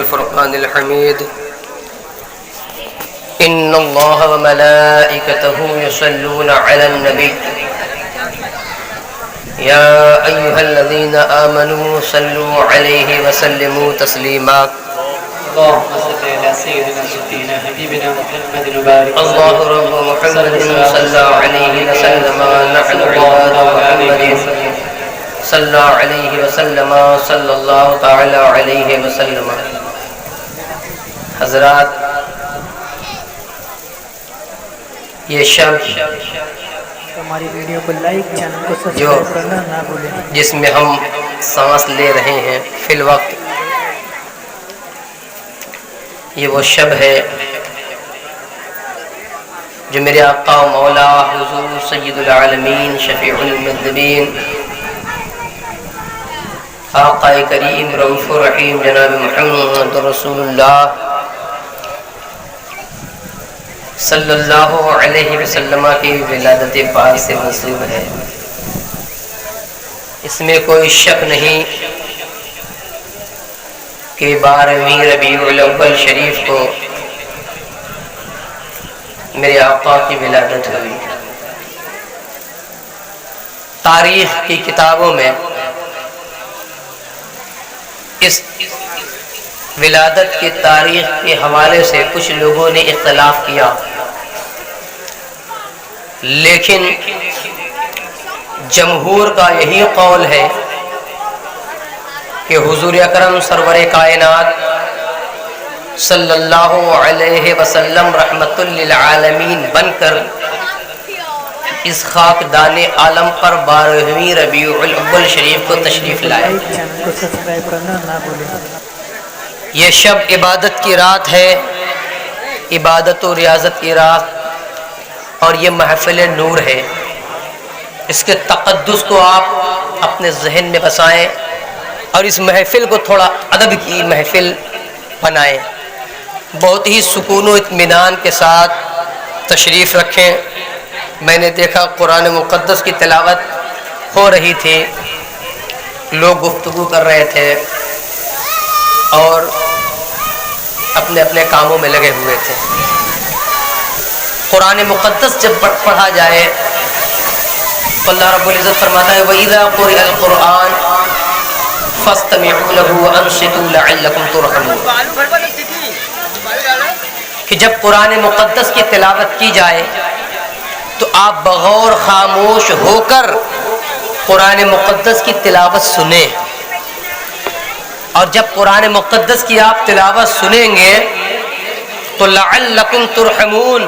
والفرقان الحميد إن الله وملائكته يصلون على النبي يا أيها الذين آمنوا صلوا عليه وسلموا تسليما اللهم صل على سيدنا سيدنا حبيبنا محمد وبارك الله رب محمد صلى عليه وسلم نحن عباد محمد صلى عليه وسلم صلى الله تعالى عليه وسلم. حضرات، یہ شب ہماری ویڈیو کو لائک، چینل کو جو سبسکرائب کرنا نہ بھولیں. جس میں ہم سانس لے رہے ہیں فی الوقت، یہ وہ شب ہے جو میرے آقا و مولا حضور سید العالمین شفیع المذنبین آقا کریم رؤوف الرحیم جناب محمد رسول اللہ صلی اللہ علیہ وسلم کی ولادت پاک سے منسوب ہے. اس میں کوئی شک نہیں کہ 12ویں ربیع الاول شریف کو میرے آقا کی ولادت ہوئی. تاریخ کی کتابوں میں اس ولادت کی تاریخ کے حوالے سے کچھ لوگوں نے اختلاف کیا، لیکن جمہور کا یہی قول ہے کہ حضور اکرم سرور کائنات صلی اللہ علیہ وسلم رحمت للعالمین بن کر اس خاکدان عالم پر 12ویں ربیع الاول شریف کو تشریف لائے. لائک، چینل کو سبسکرائب کرنا نہ بھولیں. یہ شب عبادت کی رات ہے، عبادت و ریاضت کی رات، اور یہ محفل نور ہے. اس کے تقدس کو آپ اپنے ذہن میں بسائیں اور اس محفل کو تھوڑا ادب کی محفل بنائیں. بہت ہی سکون و اطمینان کے ساتھ تشریف رکھیں. میں نے دیکھا قرآن مقدس کی تلاوت ہو رہی تھی، لوگ گفتگو کر رہے تھے اور اپنے اپنے کاموں میں لگے ہوئے تھے. قرآن مقدس جب پڑھا جائے تو اللہ رب العزت فرماتا ہے وَإِذَا قُرِئَ الْقُرْآنُ فَاسْتَمِعُوا لَهُ وَأَنصِتُوا لَعَلَّكُمْ تُرْحَمُونَ، کہ جب قرآن مقدس کی تلاوت کی جائے تو آپ بغور خاموش ہو کر قرآن مقدس کی تلاوت سنیں، اور جب قرآن مقدس کی آپ تلاوت سنیں گے تو لعلکم ترحمون،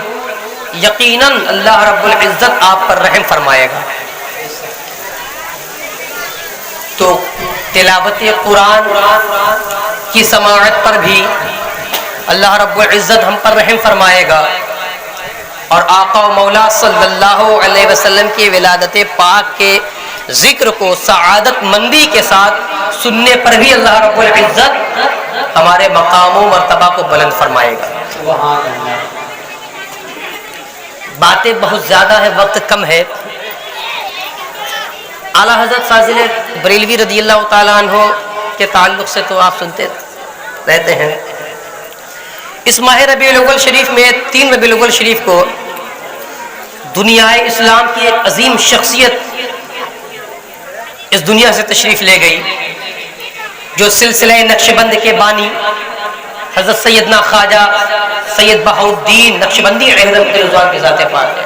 یقیناً اللہ رب العزت آپ پر رحم فرمائے گا. تو تلاوت قرآن کی سماعت پر بھی اللہ رب العزت ہم پر رحم فرمائے گا، اور آقا و مولا صلی اللہ علیہ وسلم کی ولادت پاک کے ذکر کو سعادت مندی کے ساتھ سننے پر بھی اللہ رب العزت ہمارے مقام و مرتبہ کو بلند فرمائے گا. سبحان اللہ. باتیں بہت زیادہ ہے، وقت کم ہے. اعلیٰ حضرت فاضل بریلوی رضی اللہ تعالیٰ عنہ کے تعلق سے تو آپ سنتے رہتے ہیں. اس ماہ ربیع الاول شریف میں 3 ربیع الاول شریف کو دنیا اسلام کی ایک عظیم شخصیت اس دنیا سے تشریف لے گئی، جو سلسلہ نقشبند کے بانی حضرت سیدنا خواجہ سید بہاؤالدین نقشبندی علیہ رضوان کی ذات پاک ہے.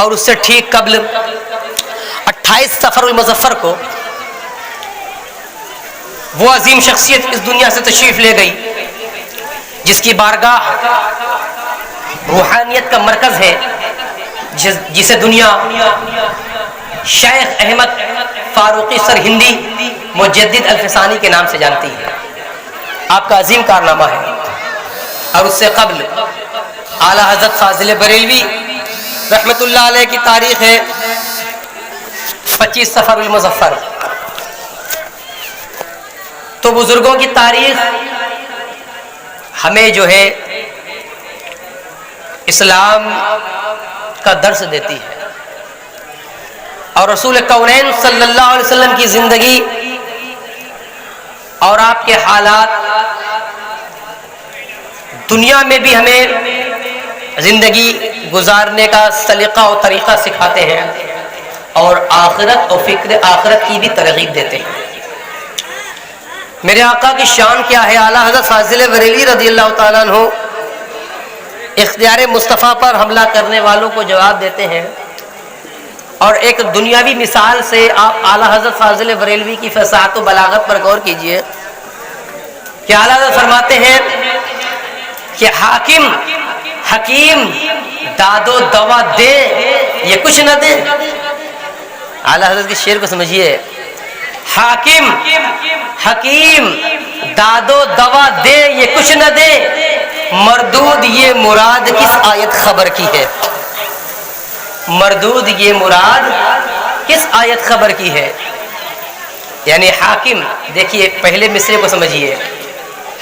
اور اس سے ٹھیک قبل 28 صفر المظفر کو وہ عظیم شخصیت اس دنیا سے تشریف لے گئی جس کی بارگاہ روحانیت کا مرکز ہے، جسے دنیا شیخ احمد فاروقی سرہندی مجدد الفسانی کے نام سے جانتی ہے. آپ کا عظیم کارنامہ ہے. اور اس سے قبل اعلیٰ حضرت فاضل بریلوی رحمت اللہ علیہ کی تاریخ ہے 25 صفر المظفر. تو بزرگوں کی تاریخ ہمیں جو ہے اسلام کا درس دیتی ہے، اور رسول کونین صلی اللہ علیہ وسلم کی زندگی اور آپ کے حالات دنیا میں بھی ہمیں زندگی گزارنے کا سلیقہ اور طریقہ سکھاتے ہیں اور آخرت اور فکر آخرت کی بھی ترغیب دیتے ہیں۔ میرے آقا کی شان کیا ہے؟ اعلیٰ حضرت فاضل بریلوی رضی اللہ تعالیٰ عنہ اختیار مصطفیٰ پر حملہ کرنے والوں کو جواب دیتے ہیں، اور ایک دنیاوی مثال سے آپ اعلیٰ حضرت فاضل بریلوی کی فصاحت و بلاغت پر غور کیجئے کہ اعلیٰ حضرت فرماتے ہیں کہ حکیم داد و دوا دے یہ کچھ نہ دے۔ اعلیٰ حضرت کے شعر کو سمجھیے، حکیم داد و دوا دے یہ کچھ نہ دے، مردود یہ مراد کس آیت خبر کی ہے؟ مردود یہ مراد کس آیت خبر کی ہے؟ یعنی حاکم، دیکھیے پہلے مصرے کو سمجھیے،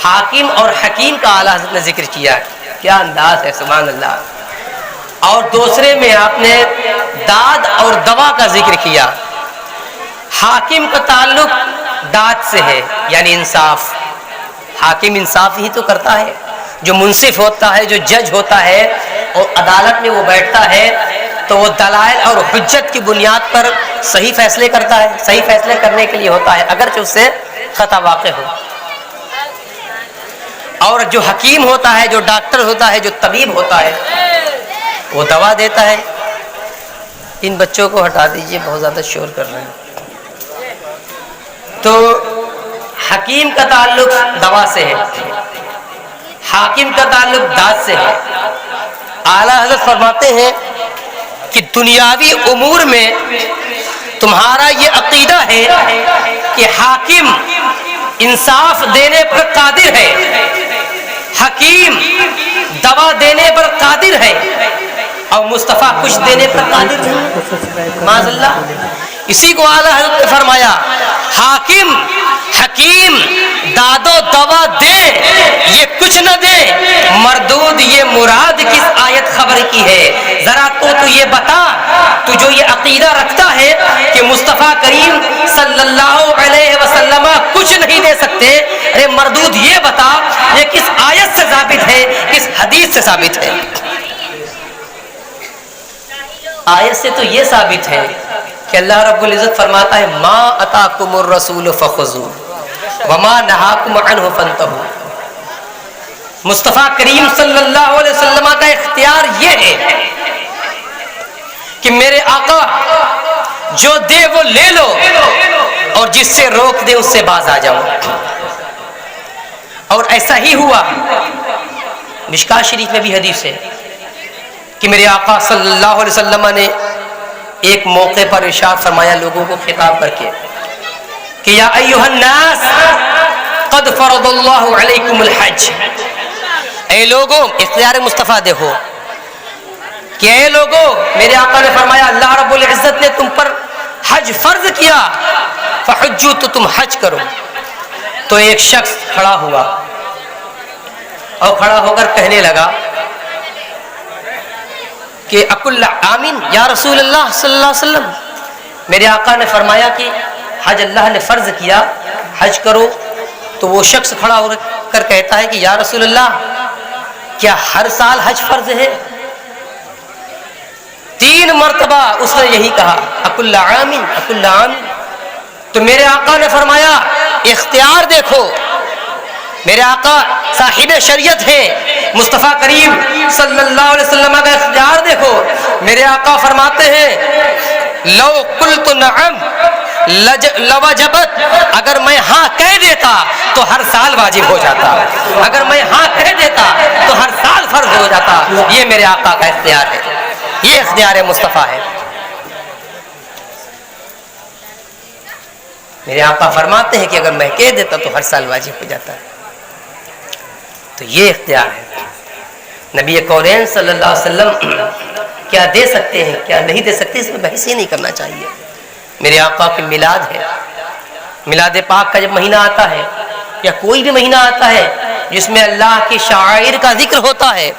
حاکم اور حکیم کا اعلیٰ حضرت نے ذکر کیا، کیا انداز ہے، سبحان اللہ۔ اور دوسرے میں آپ نے داد اور دوا کا ذکر کیا۔ حاکم کا تعلق داد سے ہے، یعنی انصاف۔ حاکم انصاف ہی تو کرتا ہے، جو منصف ہوتا ہے، جو جج ہوتا ہے اور عدالت میں وہ بیٹھتا ہے تو وہ دلائل اور حجت کی بنیاد پر صحیح فیصلے کرتا ہے، صحیح فیصلے کرنے کے لیے ہوتا ہے اگرچہ اس سے خطا واقع ہو۔ اور جو حکیم ہوتا ہے، جو ڈاکٹر ہوتا ہے، جو طبیب ہوتا ہے، وہ دوا دیتا ہے۔ ان بچوں کو ہٹا دیجئے، بہت زیادہ شور کر رہے ہیں۔ تو حکیم کا تعلق دوا سے ہے، حاکم کا تعلق داد سے ہے۔ اعلیٰ حضرت فرماتے ہیں کہ دنیاوی امور میں تمہارا یہ عقیدہ ہے کہ حاکم انصاف دینے پر قادر ہے، حکیم دوا دینے پر قادر ہے، اور مصطفیٰ کچھ دینے پر قادر ہے، معاذ اللہ۔ اسی کو اعلیٰ حضرت نے فرمایا، حاکم حکیم داد و دوا دے یہ کچھ نہ دے، مردود یہ مراد کس آیت خبر کی ہے؟ ذرا تو یہ بتا، تو جو یہ عقیدہ رکھتا ہے کہ مصطفیٰ کریم صلی اللہ علیہ وسلم کچھ نہیں دے سکتے، ارے مردود یہ بتا یہ کس آیت سے ثابت ہے، کس حدیث سے ثابت ہے؟ آیت سے تو یہ ثابت ہے کہ اللہ رب العزت فرماتا ہے ما اتاکم الرسول فخذوہ وما نہاکم عنہ فانتہوا۔ مصطفیٰ کریم صلی اللہ علیہ وسلم کا اختیار یہ ہے کہ میرے آقا جو دے وہ لے لو، اور جس سے روک دے اس سے باز آ جاؤ۔ اور ایسا ہی ہوا۔ مشکاہ شریف میں بھی حدیث ہے کہ میرے آقا صلی اللہ علیہ وسلم نے ایک موقع پر ارشاد فرمایا لوگوں کو خطاب کر کے کہ یا ایھا الناس قد فرض اللہ علیکم الحج، اے لوگوں، اختیار مصطفیٰ دیکھو کہ اے لوگوں، میرے آقا نے فرمایا اللہ رب العزت نے تم پر حج فرض کیا، فحجوا، تو تم حج کرو۔ تو ایک شخص کھڑا ہوا اور کھڑا ہو کر کہنے لگا کہ اکل آمین یا رسول اللہ صلی اللہ علیہ وسلم، میرے آقا نے فرمایا کہ حج اللہ نے فرض کیا، حج کرو۔ تو وہ شخص کھڑا ہو کر کہتا ہے کہ یا رسول اللہ کیا ہر سال حج فرض ہے؟ 3 مرتبہ اس نے یہی کہا، اکل آمین اکل آمین۔ تو میرے آقا نے فرمایا اختیار دیکھو، میرے آقا صاحب شریعت ہیں، مصطفیٰ کریم صلی اللہ علیہ وسلم کا اختیار دیکھو۔ میرے آقا فرماتے ہیں لو قلت نعم لوجبت، اگر میں ہاں کہہ دیتا تو ہر سال واجب ہو جاتا، اگر میں ہاں کہہ دیتا تو ہر سال فرض ہو جاتا۔ یہ میرے آقا کا اختیار ہے، یہ اختیار مصطفیٰ ہے۔ میرے آقا فرماتے ہیں کہ اگر میں کہہ دیتا تو ہر سال واجب ہو جاتا ہے۔ تو یہ اختیار ہے۔ نبی کونین صلی اللہ علیہ وسلم کیا دے سکتے ہیں، کیا نہیں دے سکتے، اس میں بحث ہی نہیں کرنا چاہیے۔ میرے آقا کی میلاد ہے، میلاد پاک کا جب مہینہ آتا ہے یا کوئی بھی مہینہ آتا ہے جس میں اللہ کے شاعر کا ذکر ہوتا ہے،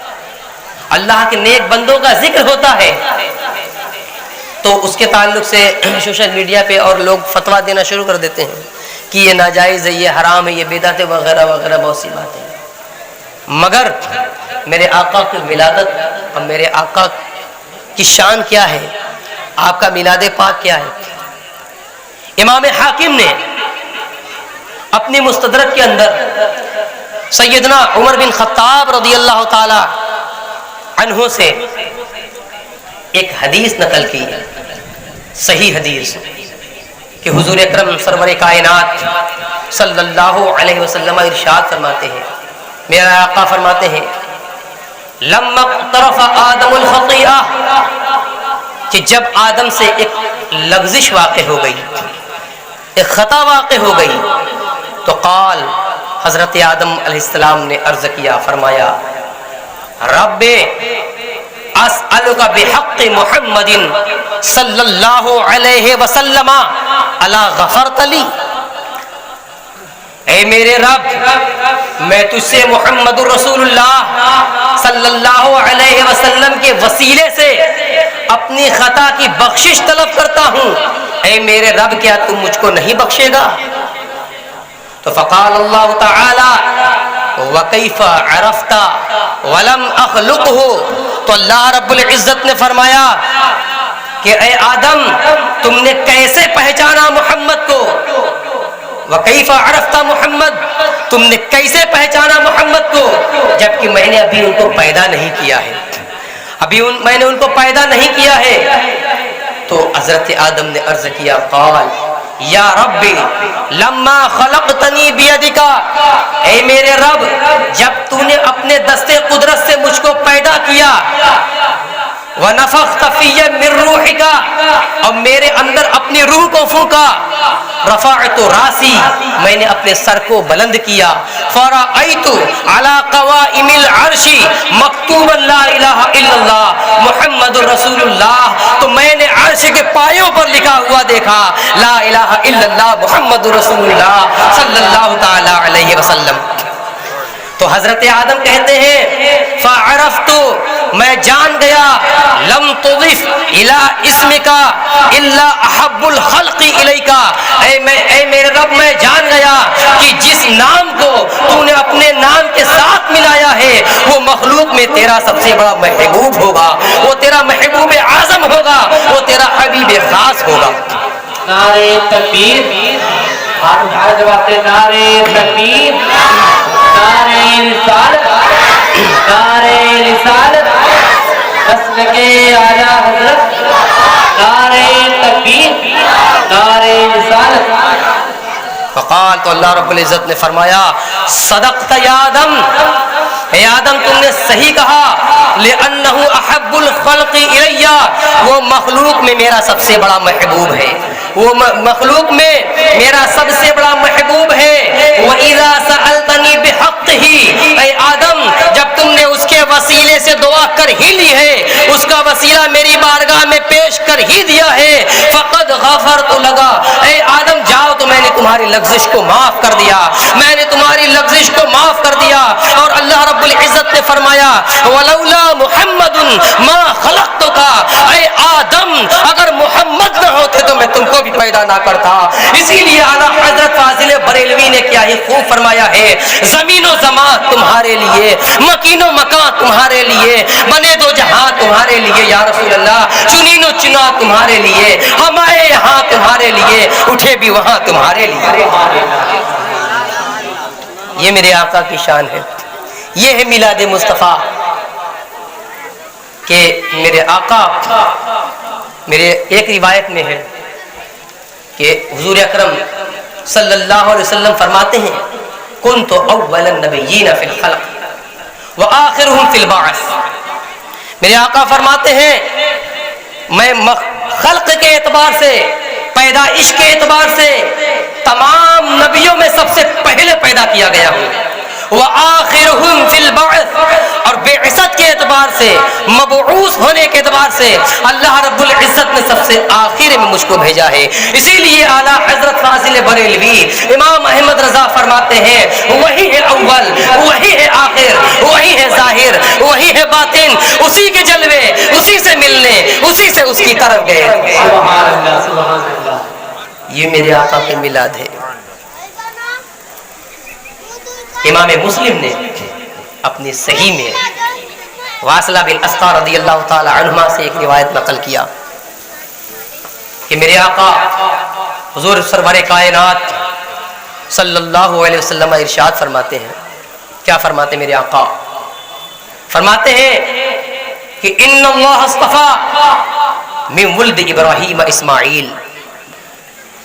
اللہ کے نیک بندوں کا ذکر ہوتا ہے، تو اس کے تعلق سے سوشل میڈیا پہ اور لوگ فتویٰ دینا شروع کر دیتے ہیں کہ یہ ناجائز ہے، یہ حرام ہے، یہ بدعت ہے، وغیرہ وغیرہ بہت سی باتیں۔ مگر میرے آقا کی ولادت اور میرے آقا کی شان کیا ہے، آپ کا میلاد پاک کیا ہے؟ امام حاکم نے اپنی مستدرک کے اندر سیدنا عمر بن خطاب رضی اللہ تعالی عنہ سے ایک حدیث نقل کی، صحیح حدیث، کہ حضور اکرم سرور کائنات صلی اللہ علیہ وسلم ارشاد فرماتے ہیں، میرا آقا فرماتے ہیں لما اقترف آدم الخطیئہ، کہ جب آدم سے ایک لغزش واقع ہو گئی، ایک خطا واقع ہو گئی، تو قال، حضرت آدم علیہ السلام نے عرض کیا، فرمایا رب اسألک بحق محمد صلی اللہ علیہ وسلم الا غفرت لی، اے میرے رب میں تجھ سے محمد الرسول اللہ صلی اللہ علیہ وسلم کے وسیلے سے اپنی خطا کی بخشش طلب کرتا ہوں، اے میرے رب کیا تم مجھ کو نہیں بخشے گا؟ تو فقال اللہ تعالی وَكَيْفَ عَرَفْتَ وَلَمْ أَخْلُقْهُ، تو اللہ رب العزت نے فرمایا کہ اے آدم تم نے کیسے پہچانا محمد کو؟ وَكَيْفَ عَرَفْتَ محمد، تم نے کیسے پہچانا محمد کو جبکہ میں نے ابھی ان کو پیدا نہیں کیا ہے، میں نے ان کو پیدا نہیں کیا ہے؟ تو حضرت آدم نے عرض کیا، قال یا ربی لما خلقتنی بیدکا، اے میرے رب جب تو نے اپنے دستے قدرت سے مجھ کو پیدا کیا، وَنَفَخْتَ فِيَّ مِن رُوحِكَ، اور میرے اندر اپنی روح کو پھونکا، رفعت راسی، میں نے اپنے سر کو بلند کیا، فرأیت علی قوائم العرش مکتوبا لا الہ الا اللہ محمد رسول اللہ، تو میں نے عرش کے پایوں پر لکھا ہوا دیکھا لا الہ الا اللہ محمد رسول اللہ صلی اللہ تعالی علیہ وسلم۔ تو حضرت آدم کہتے ہیں فعرفت، میں جان گیا، لم تضف الی اسمک الا احب الخلق الیک، اے میرے رب میں جان گیا کہ جس نام کو تو نے اپنے نام کے ساتھ ملایا ہے وہ مخلوق میں تیرا سب سے بڑا محبوب ہوگا، وہ تیرا محبوب اعظم ہوگا، وہ تیرا حبیب خاص ہوگا۔ نعرے تکبیر، ہاتھ اٹھائے جواتے نعرے تکبیر، نعرے رسالت، نعرے رسالت، مسلک اعلیٰ حضرت، نعرے تکبیر، نعرے رسالت۔ فقال، تو اللہ رب العزت نے فرمایا صدقت یا آدم، اے آدم تم نے صحیح کہا، لأنہ احب الخلق الی، وہ مخلوق میں میرا سب سے بڑا محبوب ہے، وہ مخلوق میں میرا سب سے بڑا محبوب ہے۔ وَإِذَا سَأَلْتَنِي بِحَقِّهِ، اے آدم جب تم نے اس کے وسیلے سے دعا کر ہی لی ہے، اس کا وسیلہ میری بارگاہ میں پیش کر ہی دیا ہے، فقد غفرت لگا، اے آدم جاؤ تو میں نے تمہاری لغزش کو معاف کر دیا، میں نے تمہاری لغزش کو معاف کر دیا۔ اور اللہ رب العزت نے فرمایا وَلَوْلَا مُحَمَّدٌ مَا خَلَقْتُكَ، اے آدم اگر محمد نہ ہوتے تو میں تم کو بھی پیدا نہ کرتا۔ اسی لیے اعلیٰ حضرت فاضل بریلوی نے کیا ہی خوب فرمایا ہے، زمین و زمان تمہارے لیے، مکین و مکان تمہارے لیے، بنے دو جہاں تمہارے لیے یا رسول اللہ، چنین و چنا تمہارے لیے، ہم آئے یہاں تمہارے لیے، اٹھے بھی وہاں تمہارے لیے۔ یہ میرے آقا کی شان ہے، یہ ہے میلاد مصطفیٰ کہ میرے آقا، میرے ایک روایت میں ہے کہ حضور اکرم صلی اللہ علیہ وسلم فرماتے ہیں کنت اول النبیین فی الخلق وآخرهم فی البعث، میرے آقا فرماتے ہیں میں خلق کے اعتبار سے، پیدائش کے اعتبار سے تمام نبیوں میں سب سے پہلے پیدا کیا گیا ہوں، وآخرهم فی البعث، اور بعثت کے اعتبار سے، مبعوث ہونے کے اعتبار سے اللہ رب العزت نے سب سے آخر میں مجھ کو بھیجا ہے۔ اسی لیے اعلیٰ حضرت فاضل بریلوی امام احمد رضا فرماتے ہیں وہی ہے اول، وہی ہے آخر، وہی ہے ظاہر، وہی ہے باطن، اسی کے جلوے، اسی سے ملنے، اسی سے اس کی طرف گئے۔ سبحان اللہ، سبحان اللہ۔ یہ میرے آقا کے میلاد ہے۔ امام مسلم نے اپنی صحیح میں واصلہ بن اسقر رضی اللہ تعالی عنہما سے ایک روایت نقل کیا کہ میرے آقا حضور سرور کائنات صلی اللہ علیہ وسلم ارشاد فرماتے ہیں. کیا فرماتے میرے آقا؟ فرماتے ہیں کہ ان اللہ اصطفى من ولد ابراہیم اسماعیل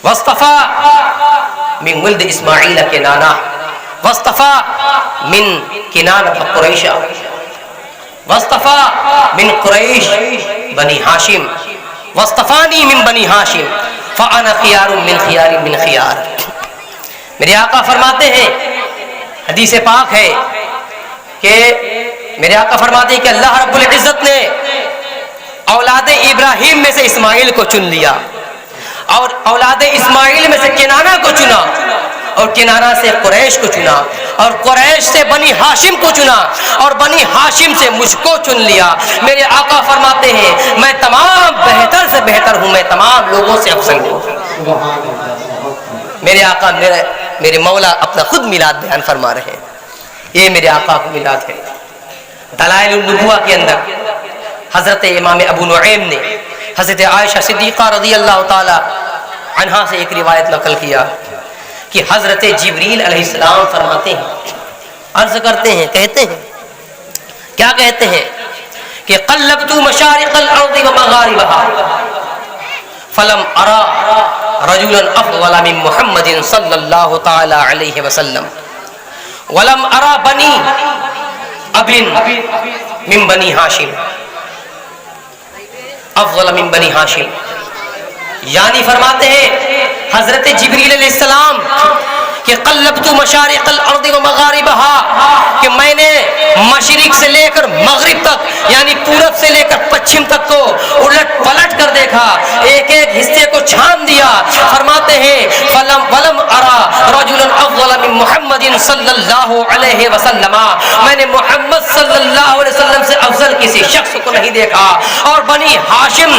واصطفى من ولد اسماعیل کنانہ واصطفى من کنانہ قریشہ واصطفى من قریش بنی ہاشم واصطفانی من بنی ہاشم فانا خیار من خیار من خیار. میرے آقا فرماتے ہیں، حدیث پاک ہے کہ میرے آقا فرماتے ہیں کہ اللہ رب العزت نے اولاد ابراہیم میں سے اسماعیل کو چن لیا اور اولاد اسماعیل میں سے کنانہ کو چنا اور کنانہ سے قریش کو چنا اور قریش سے بنی ہاشم کو چنا اور بنی ہاشم سے مجھ کو چن لیا. میرے آقا فرماتے ہیں میں تمام بہتر سے بہتر ہوں، میں تمام لوگوں سے افضل ہوں. میرے آقا میرے مولا اپنا خود میلاد بیان فرما رہے ہیں. یہ میرے آقا کو میلاد ہے. دلائل النبوہ کے اندر حضرت امام ابو نعیم نے حضرت عائشہ صدیقہ رضی اللہ تعالی عنہا سے ایک روایت نقل کیا کہ حضرت جبریل علیہ السلام فرماتے ہیں، عرض کرتے ہیں، کہتے ہیں، کیا کہتے ہیں کہ قلبت مشارق الارض ومغاربها فلم ارى رجلا افضل من محمد صلی اللہ تعالی علیہ وسلم ولم ارى بنی اب من بنی ہاشم افضل من بنی ہاشم. یعنی فرماتے ہیں حضرت جبریل علیہ السلام کہ قلبت مشارق الارض ومغاربها کہ میں نے مشرق سے لے کر مغرب تک یعنی پورب سے لے کر پچھم تک کو الٹ پلٹ کر دیکھا، ایک ایک حصے کو چھان دیا. فرماتے ہیں ولم ارى رجلا افضل من محمد صلی اللہ علیہ وسلم، میں نے محمد صلی اللہ علیہ وسلم سے افضل کسی شخص کو نہیں دیکھا اور بنی ہاشم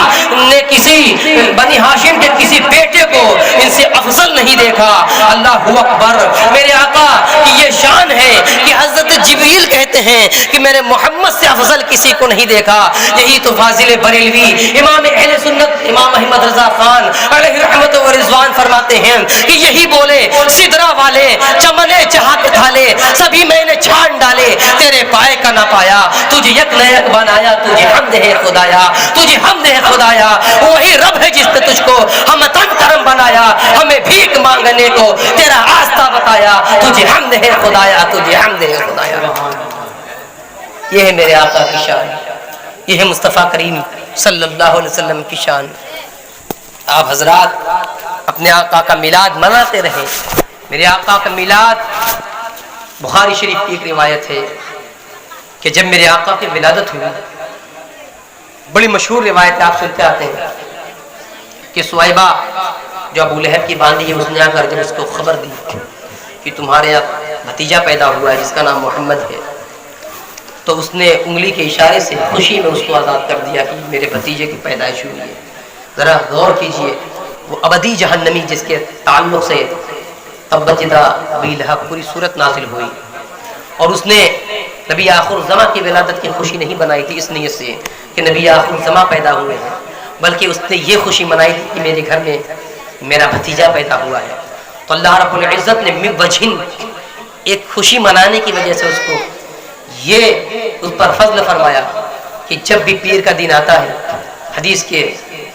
کے کسی بیٹے کو ان سے افضل نہیں دیکھا. اللہ اکبر. میرے آقا کی یہ شان ہے کہ حضرت جبریل کہتے ہیں کہ میں نے محمد سے افضل کسی کو نہیں دیکھا. یہی تو فاضل بریلوی امام اہل سنت امام احمد رضا خان علیہ رحمت و رضوان فرماتے ہیں کہ یہی بولے سدرا والے چمنے چاہ کے تھالے سبھی میں نے چھان ڈالے، تیرے پائے کا نہ پایا، تجھے یک نیک بنایا، تجھے حمد ہے خدایا، تجھے حمد ہے خدایا. وہی رب ہے جس نے تجھ کو ہم تن کرم بنایا، ہمیں بھیک مانگنے کو تیرا آستہ بتایا، تجھے حمد ہے خدایا، تجھے حمد ہے خدایا. یہ ہے میرے آقا کی شان، یہ ہے مصطفیٰ کریم صلی اللہ علیہ وسلم کی شان. آپ حضرات اپنے آقا کا میلاد مناتے رہیں. میرے آقا کا میلاد بخاری شریف کی ایک روایت ہے کہ جب میرے آقا کی ولادت ہوئی، بڑی مشہور روایت آپ سنتے آتے ہیں کہ سویبہ جو ابو لہب کی باندھی ہے، اس نے آ کر جب اس کو خبر دی کہ تمہارے یہاں بھتیجا پیدا ہوا ہے جس کا نام محمد ہے، تو اس نے انگلی کے اشارے سے خوشی میں اس کو آزاد کر دیا کہ میرے بھتیجے کی پیدائش ہوئی ہے. ذرا غور کیجئے، وہ ابدی جہنمی جس کے تعلق سے تبت یدا ابی لہب پوری صورت نازل ہوئی، اور اس نے نبی آخر الزماں کی ولادت کی خوشی نہیں بنائی تھی اس نیت سے کہ نبی آخر الزماں پیدا ہوئے ہیں، بلکہ اس نے یہ خوشی منائی تھی کہ میرے گھر میں میرا بھتیجا پیدا ہوا ہے. تو اللہ رب العزت نے من وجہن ایک خوشی منانے کی وجہ سے اس کو یہ اس پر فضل فرمایا کہ جب بھی پیر کا دن آتا ہے، حدیث کے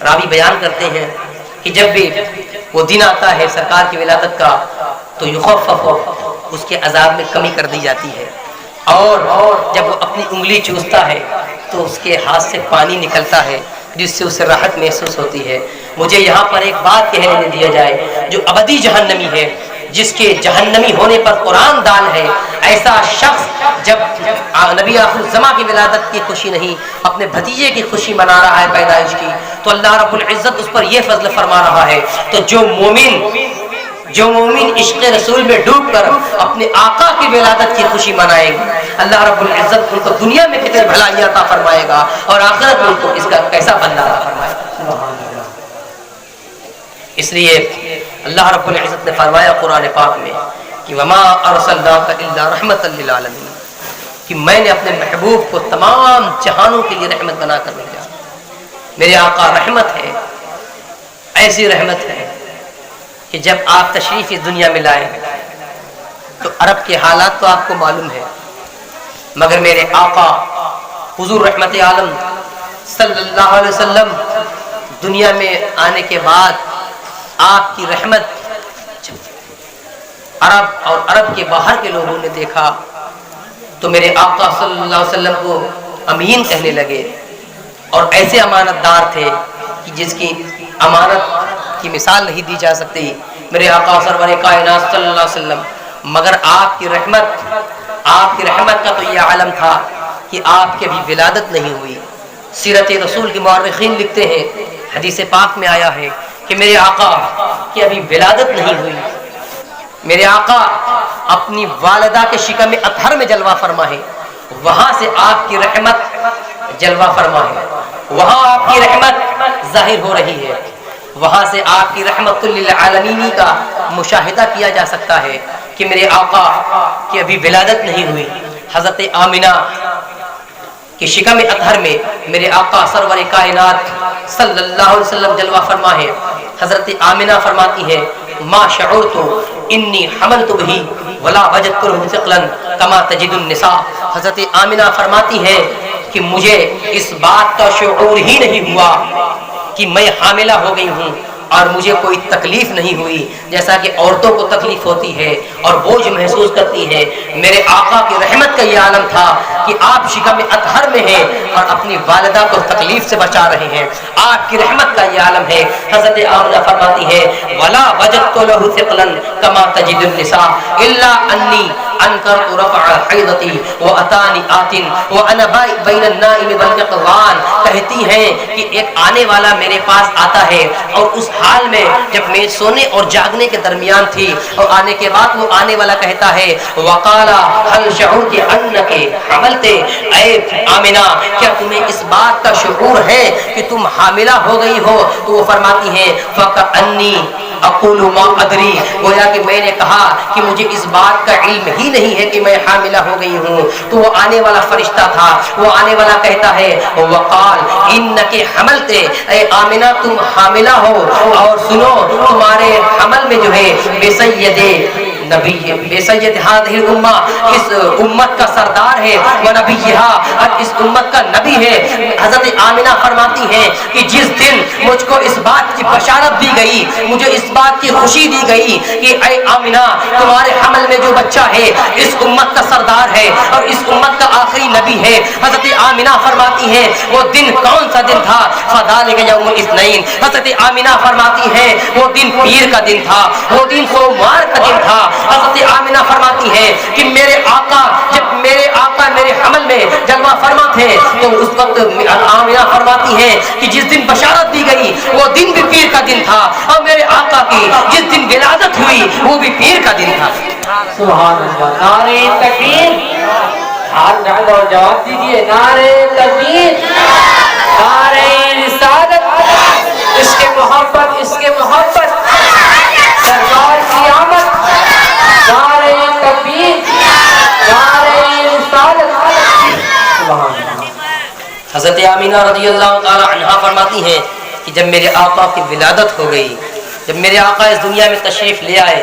راوی بیان کرتے ہیں کہ جب بھی وہ دن آتا ہے سرکار کی ولادت کا تو یخفف اس کے عذاب میں کمی کر دی جاتی ہے، اور جب وہ اپنی انگلی چوستا ہے تو اس کے ہاتھ سے پانی نکلتا ہے جس سے اسے راحت محسوس ہوتی ہے. مجھے یہاں پر ایک بات کہنے دیا جائے، جو ابدی جہنمی ہے جس کے جہنمی ہونے پر قرآن دان ہے، ایسا شخص جب نبی آخر الزماں کی ولادت کی خوشی نہیں اپنے بھتیجے کی خوشی منا رہا ہے پیدائش کی، تو اللہ رب العزت اس پر یہ فضل فرما رہا ہے. تو جو مومن عشق رسول میں ڈوب کر اپنے آقا کی ولادت کی خوشی منائے گا، اللہ رب العزت ان کو دنیا میں کتنے بھلائیاں عطا فرمائے گا اور آخرت میں ان کو اس کا کیسا بندہ عطا فرمائے گا. اس لیے اللہ رب العزت نے فرمایا قرآن پاک میں کہ وما ارسلناک الا رحمتا للعالمین، کہ کہ میں نے اپنے محبوب کو تمام جہانوں کے لیے رحمت بنا کر بھیجا۔ میرے آقا رحمت ہے، ایسی رحمت ہے کہ جب آپ تشریف اس دنیا میں لائے تو عرب کے حالات تو آپ کو معلوم ہے، مگر میرے آقا حضور رحمت عالم صلی اللہ علیہ وسلم دنیا میں آنے کے بعد آپ کی رحمت عرب اور عرب کے باہر کے لوگوں نے دیکھا تو میرے آقا صلی اللہ علیہ وسلم کو امین کہنے لگے، اور ایسے امانت دار تھے کہ جس کی امانت کی مثال نہیں دی جا سکتی میرے آقا سرور کائنات صلی اللہ علیہ وسلم۔ مگر آپ کی رحمت کا تو یہ عالم تھا کہ آپ کی ابھی ولادت نہیں ہوئی۔ سیرت رسول کے مورخین لکھتے ہیں، حدیث پاک میں آیا ہے کہ میرے آقا کی ابھی ولادت نہیں ہوئی، میرے آقا اپنی والدہ کے شکم اطہر میں جلوہ فرما ہے، وہاں سے آپ کی رحمت جلوہ فرما ہے، وہاں آپ کی رحمت ظاہر ہو رہی ہے، وہاں سے آپ کی رحمت للعالمین کا مشاہدہ کیا جا سکتا ہے کہ میرے آقا کی ابھی ولادت نہیں ہوئی۔ حضرت آمنہ کہ شکم اطہر میں میرے آقا سرور کائنات صلی اللہ علیہ وسلم جلوہ فرما ہے۔ حضرت آمنہ فرماتی ہے ما شعرت انی حملت بہ ولا وجدت له ثقلا کما تجد النساء۔ حضرت آمنہ فرماتی ہے کہ مجھے اس بات کا شعور ہی نہیں ہوا کہ میں حاملہ ہو گئی ہوں اور مجھے کوئی تکلیف نہیں ہوئی جیسا کہ عورتوں کو تکلیف ہوتی ہے اور بوجھ محسوس کرتی ہے۔ میرے آقا کی رحمت کا یہ عالم تھا کہ آپ شکم اطہر میں ہیں اور اپنی والدہ کو تکلیف سے بچا رہے ہیں، آپ کی رحمت کا یہ عالم ہے۔ حضرت آمنہ فرماتی ہے ولا وجدت له ثقلا كما تجد النساء الا انی انکرت رفع حیضتی واتانی آت وانا بین النائم واليقظان۔ کہتی ہیں کہ ایک آنے والا میرے پاس آتا ہے اور اس حال میں جب میں سونے اور جاگنے کے درمیان تھی، اور آنے کے بعد وہ آنے والا کہتا ہے وقالا هل شعرت انک حملت، اے آمنہ کیا تمہیں اس بات کا شعور ہے کہ تم حاملہ ہو گئی ہو؟ تو وہ فرماتی ہیں فکأنی اقول ما ادری، گویا کہ میں نے کہا کہ مجھے اس بات کا علم ہی نہیں ہے کہ میں حاملہ ہو گئی ہوں۔ تو وہ آنے والا فرشتہ تھا، وہ آنے والا کہتا ہے وقال انک حملت، اے آمنہ تم حاملہ ہو، اور سنو تمہارے حمل میں جو ہے بے سید نبی، بے سید ہذہ الامہ، اس امت کا سردار ہے، وہ نبیہا، اور اس امت کا نبی ہے۔ حضرت آمنہ فرماتی ہیں کہ جس دن مجھ کو اس بات کی بشارت دی گئی، مجھے اس بات کی خوشی دی گئی کہ اے آمنہ تمہارے حمل میں جو بچہ ہے اس امت کا سردار ہے اور اس امت کا آخری نبی ہے، حضرت آمنہ فرماتی ہیں وہ دن کون سا دن تھا؟ فذلک یوم الاثنین۔ حضرت آمنہ فرماتی ہیں وہ دن پیر کا دن تھا، وہ دن سوموار کا دن تھا۔ حضرت آمنہ فرماتی ہیں کہ میرے آقا جب میرے حمل میں جلوہ فرما تھے تو اس وقت آمنہ فرماتی ہیں کہ جس دن بشارت دی گئی وہ دن بھی پیر کا دن تھا، اور میرے آقا کی جس دن ولادت ہوئی وہ بھی پیر کا دن تھا۔ سبحان اللہ، نعرہ تکبیر، ہاتھ ڈال اور جواب دیجیے نعرہ تکبیر، نعرہ رسالت، اس کے محبت سرکار کی آمد، نعرہ تکبیر، نعرہ رسالت، سبحان اللہ۔ حضرت آمنہ رضی اللہ تعالی عنہا فرماتی ہیں کہ جب میرے آقا کی ولادت ہو گئی، جب میرے آقا اس دنیا میں تشریف لے آئے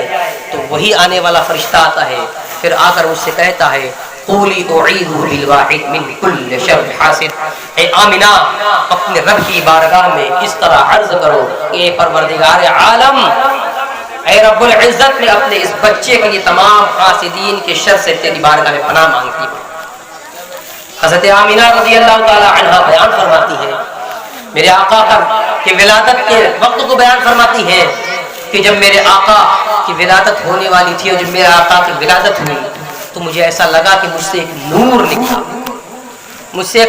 تو وہی آنے والا فرشتہ آتا ہے، پھر آ کر مجھ سے کہتا ہے قولی اعیذ بالواحد من کل شر حاسد، اے آمنہ اپنے رب کی بارگاہ میں اس طرح عرض کرو اے پروردگار عالم، اے رب العزت میں اپنے اس بچے کے لیے تمام حاسدین کے شر سے تیری بارگاہ میں پناہ مانگتی ہوں۔ حضرت آمنہ رضی اللہ تعالی عنہا بیان فرماتی ہے میرے آقا کی ولادت کے وقت کو بیان فرماتی ہے کہ جب میرے آقا کی ولادت ہونے والی تھی اور جب میرے آقا کی ولادت ہوئی تو مجھے ایسا لگا کہ مجھ سے ایک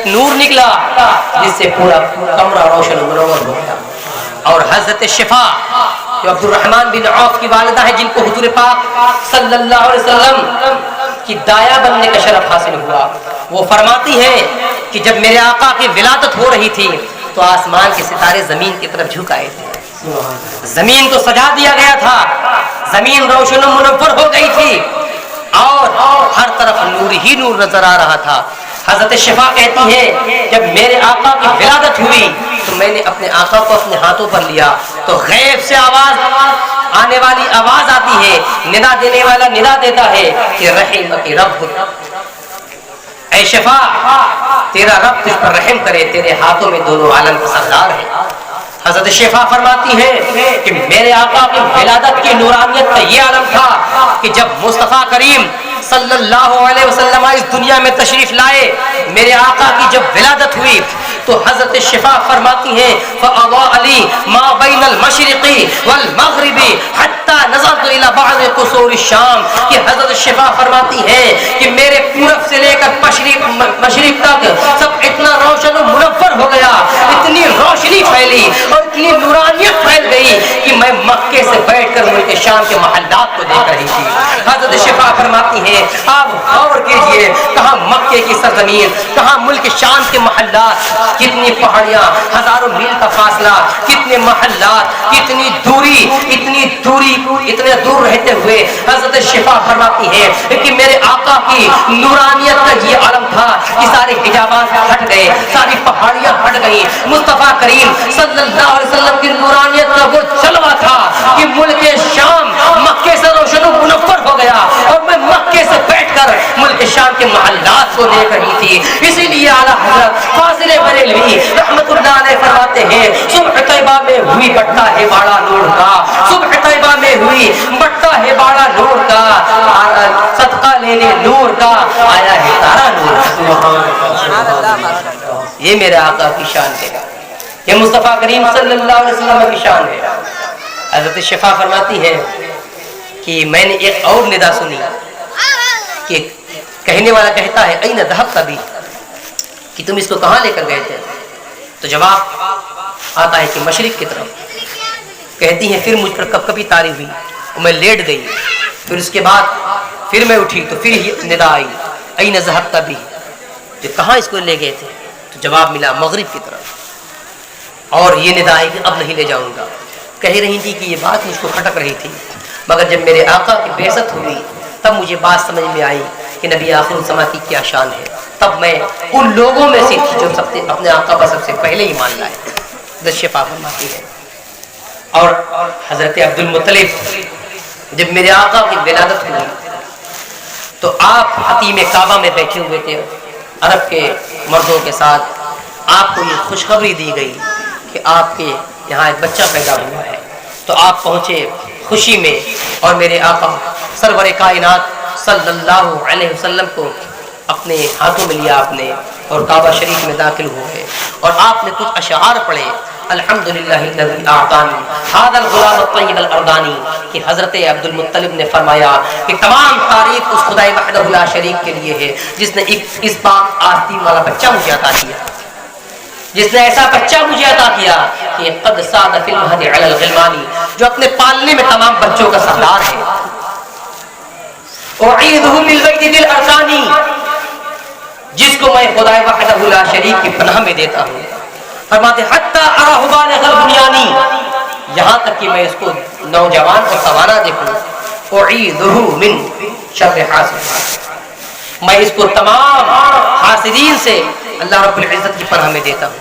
نور نکلا جس سے پورا کمرہ روشن و منور ہو گیا، اور حضرت شفا جو عبد الرحمن بن عوف کی والدہ ہے جن کو حضور پاک صلی اللہ علیہ وسلم کی دایا بننے کا شرف حاصل ہوا، وہ فرماتی ہے کہ جب میرے آقا کی ولادت ہو رہی تھی تو آسمان کے ستارے زمین کی طرف جھکائے تھے، زمین کو سجا دیا گیا تھا، زمین روشن و منور ہو گئی تھی، اور ہر طرف نور ہی نور نظر آ رہا تھا۔ حضرت شفا کہتی ہے جب میرے آقا کی ولادت ہوئی تو میں نے اپنے آقا کو اپنے ہاتھوں پر لیا تو غیب سے آواز آنے والی آواز آتی ہے، ندا دینے والا ندا دیتا ہے کہ رحمک رب، اے شفا تیرا رب تجھ پر رحم کرے، تیرے ہاتھوں میں دونوں عالم کا سردار ہے۔ حضرت شفا فرماتی ہے کہ میرے آقا کی ولادت کی نورانیت کا یہ عالم تھا کہ جب مصطفیٰ کریم صلی اللہ علیہ وسلم اس دنیا میں تشریف لائے، میرے آقا کی جب ولادت ہوئی تو حضرت شفا فرماتی ہیں فَأَضَاءَ لِي مَا بَيْنَ الْمَشْرِقِ وَالْمَغْرِبِ حَتَّى نَظَرْتُ إِلَى بَعْضِ قُصُورِ الشَّامِ، کہ حضرت شفا فرماتی ہیں کہ میرے پورب سے لے کر مشرق تک سب اتنا روشن و منور ہو گیا، اتنی روشنی پھیلی اور اتنی نورانیت پھیل گئی کہ میں مکے سے بیٹھ کر ملک شام کے محلات کو دیکھ رہی تھی۔ حضرت شفا فرماتی ہیں آپ غور کیجئے، کہاں مکے کی سرزمین، کہاں ملک شام کے محلات، کتنی پہاڑیاں، ہزاروں میل کا فاصلہ، کتنے محلات، کتنی دوری، اتنے دور رہتے ہوئے حضرت شفا فرماتی ہے کہ میرے آقا کی نورانیت کا یہ عالم تھا کہ سارے حجابات ہٹ گئے، ساری پہاڑیاں ہٹ گئیں، مصطفیٰ کریم صلی اللہ علیہ وسلم کی نورانیت کا وہ جلوہ تھا کہ ملک شام مکے سے روشن و منور ہو گیا اور میں مکے سے بیٹھ کر ملک شام کے محلات کو دیکھ رہی تھی۔ اسی لیے اعلیٰ حضرت فاضل بریلوی رحمت اللہ علیہ فرماتے ہیں صبح طیبہ میں ہوئی بٹتا ہے باڑا نور کا، صبح طیبہ میں ہوئی بٹتا ہے باڑا نور کا، صدقہ لینے نور کا آیا ہے تارا نور کا۔ یہ میرے آقا کی شان ہے، یہ مصطفیٰ کریم صلی اللہ علیہ وسلم کی شان ہے۔ حضرت شفا فرماتی ہے کہ میں نے ایک اور ندا سنی کہ کہنے والا کہتا ہے این ذهبت بی، کہ تم اس کو کہاں لے کر گئے تھے؟ تو جواب آتا ہے کہ مشرق کی طرف۔ کہتی ہیں پھر مجھ پر کب کبھی طاری ہوئی اور میں لیٹ گئی، پھر اس کے بعد پھر میں اٹھی تو پھر یہ ندا آئی این ذهبت بی، جو کہاں اس کو لے گئے تھے؟ تو جواب ملا مغرب کی طرف، اور یہ ندا آئی کہ اب نہیں لے جاؤں گا۔ کہہ رہی تھی کہ یہ بات مجھ کو کھٹک رہی تھی، مگر جب میرے آقا کی بعثت ہوئی تب مجھے بات سمجھ میں آئی کہ نبی آخر الزماں کی کیا شان ہے۔ تب میں ان لوگوں میں سے تھی جو اپنے آقا پر سب سے پہلے ایمان لائے۔ حضرت شفا فرماتی ہے اور حضرت عبد المطلب جب میرے آقا کی ولادت ہوئی تو آپ حتیم کعبہ میں بیٹھے ہوئے تھے عرب کے مردوں کے ساتھ، آپ کو یہ خوشخبری دی گئی کہ آپ کے یہاں ایک بچہ پیدا ہوا ہے، تو آپ پہنچے خوشی میں اور میرے آقا سرور کائنات صلی اللہ علیہ وسلم کو اپنے ہاتھوں میں لیا آپ نے اور کعبہ شریف میں داخل ہوئے اور آپ نے کچھ اشعار پڑھے، الحمدللہ الذی اعطانی ھذا الغلام الطیب الارضانی، کہ حضرت عبد المطلب نے فرمایا کہ تمام تعریف اس خدائے وحدہ لا شریک کے لیے ہے جس نے اس پاک آرتی والا بچہ مجھے عطا کیا، جس نے ایسا بچہ مجھے عطا کیا کہ قد ساد فی المہد علی الغلمانی، جو اپنے پالنے میں تمام بچوں کا سردار ہے، اعیدہ بالبیت ذی الارکانی، جس کو میں خدائے وحدہ لا شریک کی پناہ میں دیتا ہوں۔ فرماتے حتی اراہ بالغ البنیانی، یہاں تک کہ میں اس کو نوجوان اور توانا دیکھوں، اعیدہ من شر حاسد، میں اس کو تمام حاسدین سے اللہ رب العزت کی پناہ میں دیتا ہوں،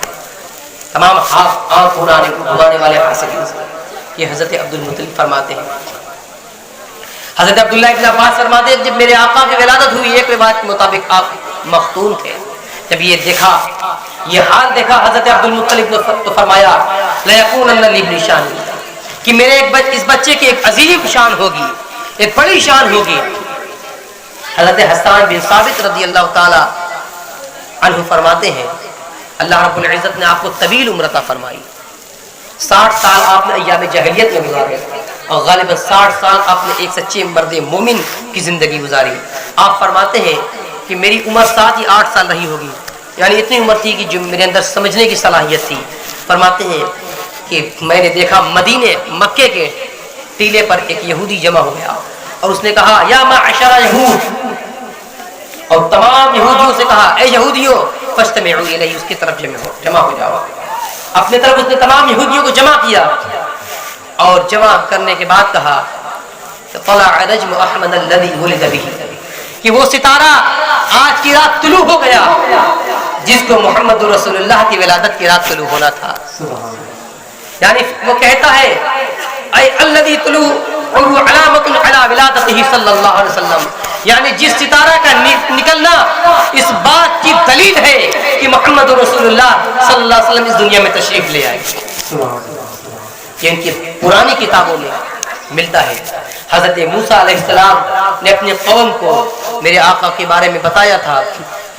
تمام آنکھ اڑانے والے حاسدین سے۔ یہ حضرت عبد المطلب فرماتے ہیں۔ حضرت عبداللہ ابن عباس فرماتے ہیں جب میرے آقا کی ولادت ہوئی، ایک روایت کے مطابق آپ مختون تھے، جب یہ دیکھا، یہ حال دیکھا حضرت عبد المطلب نے تو فرمایا لَيَكُونَنَّ لِابْنِ شَانٍ، کہ میرے اس بچے کی ایک عظیم شان ہوگی، ایک بڑی شان ہوگی۔ حضرت حسان بن ثابت رضی اللہ تعالی عنہ فرماتے ہیں اللہ رب العزت نے آپ کو طویل عمر عطا فرمائی، 60 سال آپ نے ایام جاہلیت میں گزارے اور غالباً 60 سال آپ نے ایک سچے مرد مومن کی زندگی گزاری۔ آپ فرماتے ہیں کہ میری عمر 7 یا 8 سال رہی ہوگی، یعنی اتنی عمر تھی کہ جو میرے اندر سمجھنے کی صلاحیت تھی۔ فرماتے ہیں کہ میں نے دیکھا مکے کے ٹیلے پر ایک یہودی جمع ہو گیا اور اس نے کہا یا معشر یہود، اور تمام یہودیوں سے کہا اے یہودیوں فاجتمعوا الیہ، اس کی طرف جمع ہو جاؤ۔ اپنے طرف اس نے تمام یہودیوں کو جمع کیا اور جمع کرنے کے بعد کہا طلع رجم احمد الذی ولد به، کہ وہ ستارہ آج کی رات طلوع ہو گیا جس کو محمد رسول اللہ کی ولادت کی رات طلوع ہونا تھا. یعنی وہ کہتا ہے اے الذی طلوع علامت علی ولادتہ صلی اللہ علیہ وسلم، یعنی جس ستارہ کا نکلنا اس بات کی دلیل ہے کہ محمد رسول اللہ صلی اللہ علیہ وسلم اس دنیا میں تشریف لے آئے. یہ ان کی پرانی کتابوں میں ملتا ہے. حضرت موسیٰ علیہ السلام نے اپنی قوم کو میرے آقا کے بارے میں بتایا تھا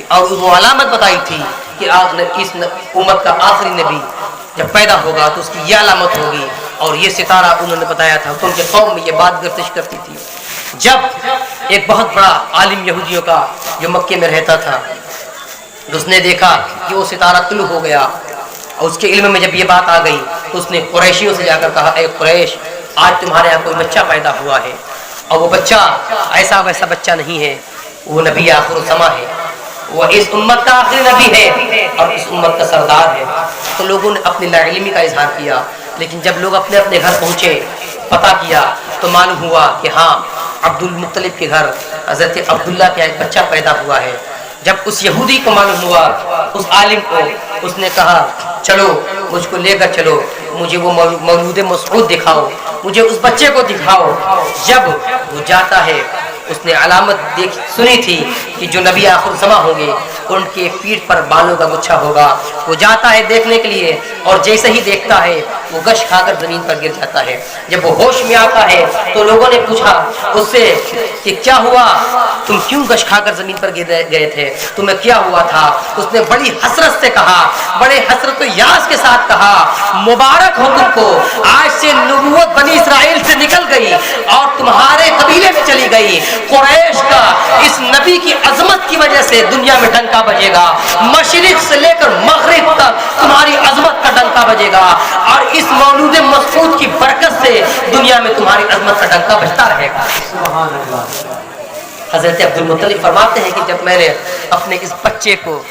اور وہ علامت بتائی تھی کہ اس امت کا آخری نبی جب پیدا ہوگا تو اس کی یہ علامت ہوگی، اور یہ ستارہ انہوں نے بتایا تھا. تو ان کے قوم میں یہ بات گردش کرتی تھی. جب ایک بہت بڑا عالم یہودیوں کا جو مکے میں رہتا تھا، اس نے دیکھا کہ وہ ستارہ طلوع ہو گیا اور اس کے علم میں جب یہ بات آ گئی تو اس نے قریشیوں سے جا کر کہا اے قریش، آج تمہارے یہاں کوئی بچہ پیدا ہوا ہے اور وہ بچہ ایسا ویسا بچہ نہیں ہے، وہ نبی آخر الزماں ہے، وہ اس امت کا آخری نبی ہے اور اس امت کا سردار ہے. تو لوگوں نے اپنی لا علمی کا اظہار کیا، لیکن جب لوگ اپنے اپنے گھر پہنچے پتہ کیا تو معلوم ہوا کہ ہاں عبد المطلب کے گھر حضرت عبداللہ کا ایک بچہ پیدا ہوا ہے. جب اس یہودی کو معلوم ہوا، اس عالم کو، اس نے کہا چلو مجھ کو لے کر چلو، مجھے وہ مولود مسعود دکھاؤ، مجھے اس بچے کو دکھاؤ. جب وہ جاتا ہے اس نے علامت سنی تھی کہ جو نبی آخر زماں ہوں گے ان کے پیٹھ پر بالوں کا گچھا ہوگا. وہ جاتا ہے دیکھنے کے لیے اور جیسے ہی دیکھتا ہے وہ گش کھا کر زمین پر گر جاتا ہے. جب وہ ہوش میں آتا ہے تو لوگوں نے پوچھا اس سے کہ کیا ہوا، تم کیوں گش کھا کر زمین پر گر گئے تھے، تمہیں کیا ہوا تھا؟ اس نے بڑی حسرت سے کہا، بڑے حسرت و یاس کے ساتھ کہا مبارک ہو تم کو، آج سے نبوت بنی اسرائیل سے نکل گئی اور تمہارے قبیلے میں چلی گئی. قریش کا اس نبی کی عظمت کی وجہ سے دنیا میں ڈنکا بجے گا، مشرق سے لے کر مغرب تک تمہاری عظمت کا ڈنکا بجے گا، اور اس مولود مسعود کی برکت سے دنیا میں تمہاری عظمت کا ڈنکا بجتا رہے گا. سبحان اللہ. حضرت عبد المطلب فرماتے ہیں کہ جب میں نے اپنے اس بچے کو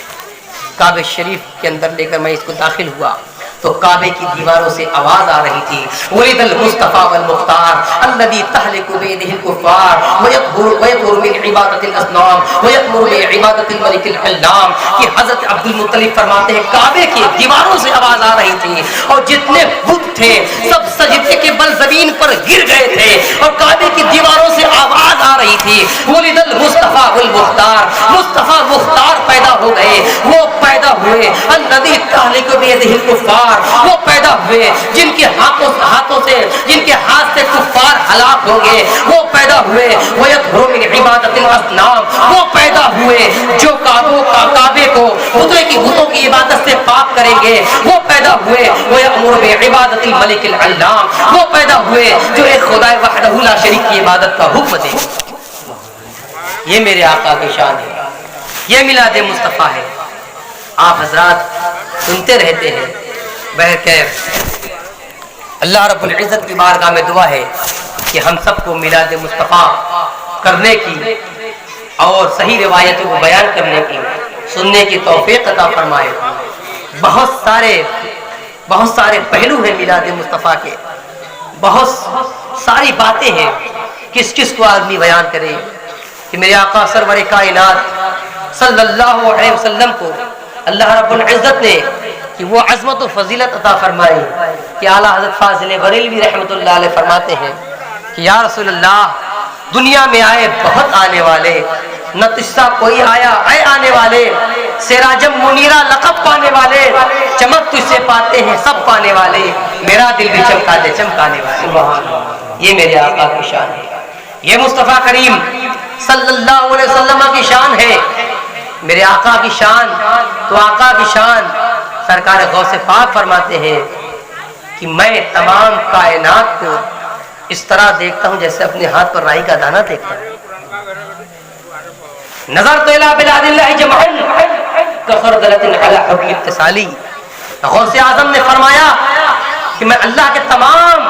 کعبہ شریف کے اندر لے کر میں اس کو داخل ہوا تو کعبے کی دیواروں سے آواز آ رہی تھی ولد المصطفى والمختار الذي تهلك بيده الكفار ويطهر من عبادة الاصنام ويأمر بعبادة الملك العلام. کہ حضرت عبد المطلب فرماتے ہیں کعبے کی دیواروں سے آواز آ رہی تھی اور جتنے بت تھے سب سجدے کے بل زمین پر گر گئے تھے اور کعبے کی دیواروں سے آواز آ رہی تھی ولد المصطفى والمختار، مصطفیٰ مختار پیدا ہو گئے، وہ پیدا ہوئے الذي تهلك بيده الكفار، وہ پیدا ہوئے جن کے ہاتھوں سے جن کے ہاتھ سے کفار ہلاک ہوں گے، وہ پیدا ہوئے وَيَطْهُرُ مِنْ عِبَادَةِ الْأَصْنَامِ، وہ پیدا ہوئے جو کعبے کو بتوں کی عبادت سے پاک کریں گے، وہ پیدا ہوئے وَيَأْمُرُ بِعِبَادَةِ الْمَلِكِ الْعَلَّامِ، وہ پیدا ہوئے جو ایک خدا وحدہ لا شریک کی عبادت کا حکم دے. یہ میرے آقا کی شان ہے، یہ میلاد مصطفیٰ ہے. آپ حضرات سنتے رہتے ہیں. بہرکیف اللہ رب العزت کی بارگاہ میں دعا ہے کہ ہم سب کو میلاد مصطفیٰ کرنے کی اور صحیح روایتوں کو بیان کرنے کی سننے کی توفیق عطا فرمائے. بہت سارے پہلو ہیں میلاد مصطفیٰ کے، بہت ساری باتیں ہیں، کس کس کو آدمی بیان کرے. کہ میرے آقا سرور کائنات صلی اللہ علیہ وسلم کو اللہ رب العزت نے کہ وہ عظمت و فضیلت عطا فرمائی کہ اعلیٰ حضرت فاضل بریلوی رحمۃ اللہ علیہ فرماتے ہیں کہ یا رسول اللہ دنیا میں آئے بہت آنے والے، نہ قصہ کوئی آیا اے آنے والے، سراجم منیرہ لقب پانے والے، چمک تجھ سے پاتے ہیں سب پانے والے، میرا دل بھی چمکا دے چمکانے والے. یہ میرے آقا کی شان ہے، یہ مصطفیٰ کریم صلی اللہ علیہ وسلم کی شان ہے. میرے آقا کی شان تو آقا کی شان سرکار غوث پاک فرماتے ہیں کہ میں تمام کائنات کو اس طرح دیکھتا ہوں جیسے اپنے ہاتھ پر رائی کا دانہ دیکھتا ہوں. نظرت الی بلاد اللہ جمعا کخردلۃ علی حبل اتصالی. غوث اعظم نے فرمایا کہ میں اللہ کے تمام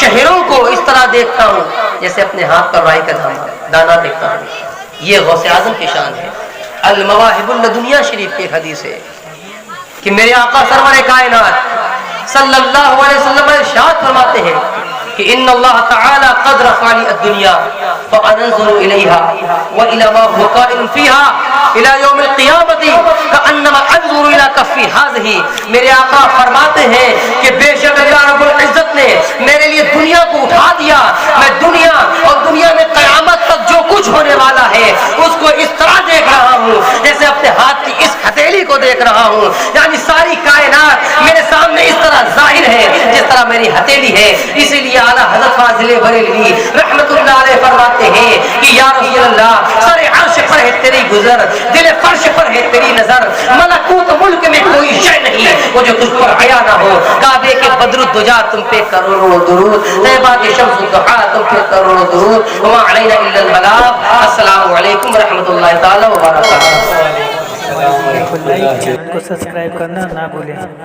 شہروں کو اس طرح دیکھتا ہوں جیسے اپنے ہاتھ پر رائی کا دانہ دیکھتا ہوں. یہ غوث اعظم کی شان ہے. المواہب اللدنیہ شریف کی ایک حدیث ہے کہ میرے آقا سرور کائنات صلی اللہ علیہ وسلم ارشاد فرماتے ہیں کہ کہ ان اللہ تعالی قد رفع لی الدنیا فانظر الیہا والی ما هو قائم فیہا الى یوم القیامت کانما انظر الى کفی ہذہ. میرے آقا فرماتے ہیں کہ بے شک اللہ رب العزت نے میرے لیے دنیا کو اٹھا دیا. میں دنیا اور دنیا میں قیامت تک جو کچھ ہونے والا ہے اس کو اس طرح دیکھ رہا ہوں جیسے اپنے ہاتھ کی اس ہتھیلی کو دیکھ رہا ہوں. یعنی ساری کائنات میرے سامنے اس طرح ظاہر ہے جس طرح میری ہتھیلی ہے. اسی لیے اعلیٰ حضرت فاضل بریلوی رحمت اللہ علیہ فرماتے ہیں کہ یا رسول اللہ سر عرش پر ہے تیری گزر, دل فرش پر ہے تیری نظر, ملکوت ملک میں کوئی شے نہیں وہ جو تجھ پر عیا نہ ہو. کعبے کے بدر الدجا تم پہ کروڑوں درود, طیبہ کے شمس الضحا تم پہ کروڑوں درود, وما علینا الا البلاغ. السلام علیکم ورحمۃ اللہ تعالی وبرکاتہ. لائک چینل کو سبسکرائب کرنا نہ بھولیں.